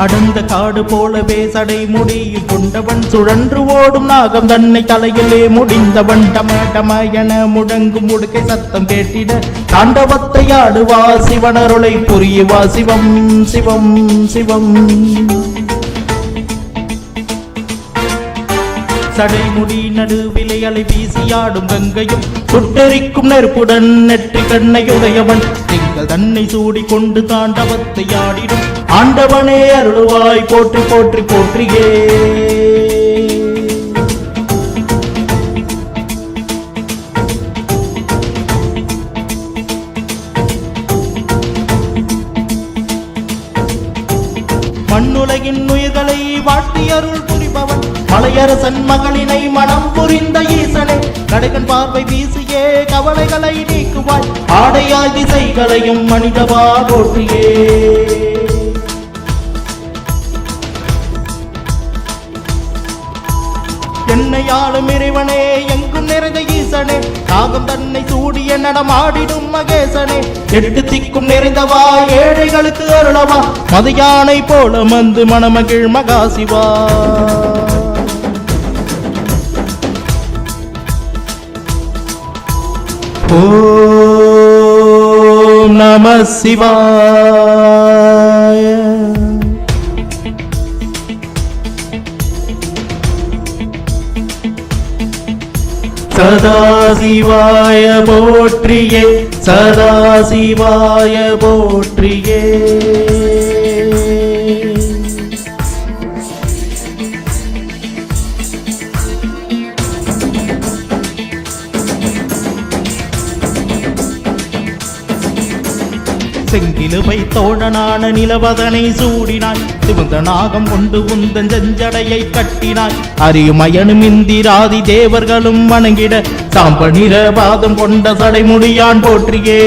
அடர்ந்த காடு போலவே சடை முடியும் கொண்டவன் சுழன்று ஓடும் நாகம் தன்னை தலையிலே முடிந்தவன் டம என முழங்கும் முடுக்கை சத்தம் கேட்டிட தாண்டவத்தை ஆடுவா சிவனருளை புரியுவா சிவம் சிவம் சிவம். சடைமுடி நடுவிலை அலை வீசியாடும் கங்கையும் சுட்டெரிக்கும் நெருப்புடன் நெற்றி கண்ணையுடையவன் திங்கள் தன்னை சூடிக்கொண்டு தாண்டவத்தை ஆடிடும் ஆண்டவனே அருள்வாய் போற்றி போற்றி போற்றியே. மண்ணுலகின் உயிர்களை வாட்டி அருள் புரிபவன் மலையரசன் மகளினை மனம் புரிந்த ஈசனே கடைகண் பார்வை வீசியே கவலைகளை நீக்குவாய் ஆடையாய் திசைகளையும் மனிதவா போற்றியே. என்னையாளும் இறைவனே எங்கும் நிறைந்த ஈசனே காகம் தன்னை சூடிய நடமாடிடும் மகேசனே எட்டு திக்கும் நிறைந்தவா ஏழைகளுக்கு அருளவா மதையானை போல வந்து மணமகிழ் மகாசிவா. ஓம் நம சிவாய. சதாசிவாய போற்றியே சதாசிவாய போற்றியே. செங்கிலுவை தோழனான நிலவதனை சூடினாய் சிவந்த நாகம் கொண்டு உந்தன் செஞ்சடையை கட்டினாய் அரிமயனும் இந்திராதி தேவர்களும் வணங்கிட சாம்ப நிறபாதம் கொண்ட சடைமுடியான் போற்றியே.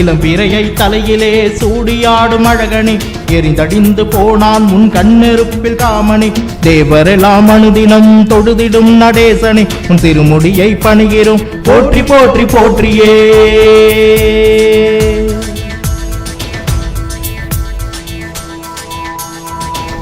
இளம்பிறையை தலையிலே சூடியாடும் அழகனே எரிந்தடிந்து போனான் முன் கண்ணெருப்பில் காமனே தேவரெல்லாம் அனுதினம் தொழுதிடும் நடேசனே உன் திருமுடியை பணிகிறோம் போற்றி போற்றி போற்றியே.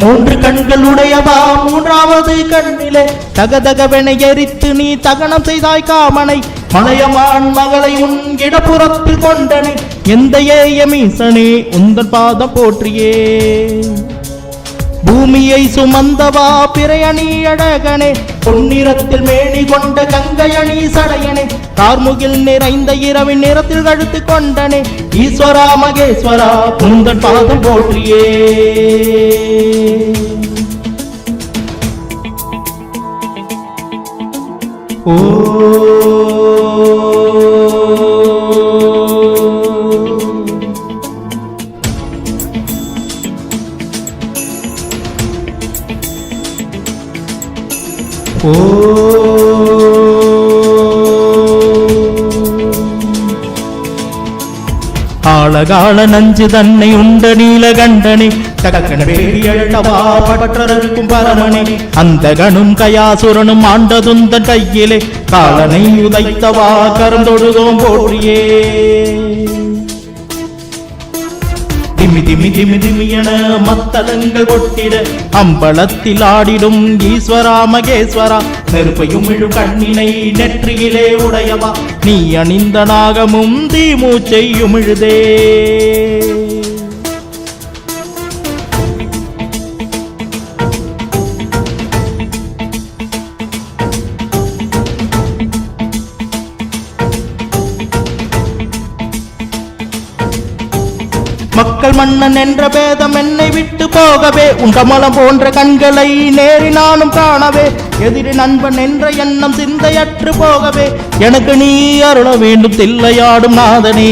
மூன்று கண்கள் உடையவா மூன்றாவது கண்ணிலே தகதகவென எரித்து நீ தகனம் செய்தாய் காமனை மலையமான் மகளை உன் இடப்புறத்தில் கொண்டனே எந்த ஏயமீசனே உந்தன் பாதம் போற்றியே. பூமியை சுமந்தவா பிறையணி அழகனே பொன்னிறத்தில் மேனி கொண்ட கங்கையணி சடையனே கார்முகில் நிறைந்த இரவின் நிறத்தில் கழுத்து கொண்டனே ஈஸ்வரா மகேஸ்வரா உந்தன் பாதம் போற்றியே. ஓ ஆழகால நஞ்சு தன்னை உண்ட நீலகண்டனே தகக்கன வேடியழவா பற்றருக்கும் பரமனே அந்த கணும் கயாசுரனும் ஆண்டதுந்தன் கையிலே காலனை உதைத்தவா கருந்தொழுதோம் போற்றியே. திமி திமி திமி திமியன மத்தளங்கள் கொட்டிட அம்பலத்தில் ஆடிடும் ஈஸ்வரா மகேஸ்வரா நெருப்பையும் இழு கண்ணினை நெற்றியிலே உடையவா நீ அணிந்த நாகமும் தீமூச்சையும் இழுதே. மக்கள் மன்னன் என்ற பேதம் என்னை விட்டு போகவே உன் கமலம் போன்ற கண்களை நேரி நானும் காணவே எதிரி நண்பன் என்ற எண்ணம் சிந்தையற்று போகவே எனக்கு நீ அருள வேண்டும் தில்லையாடும் நாதனே.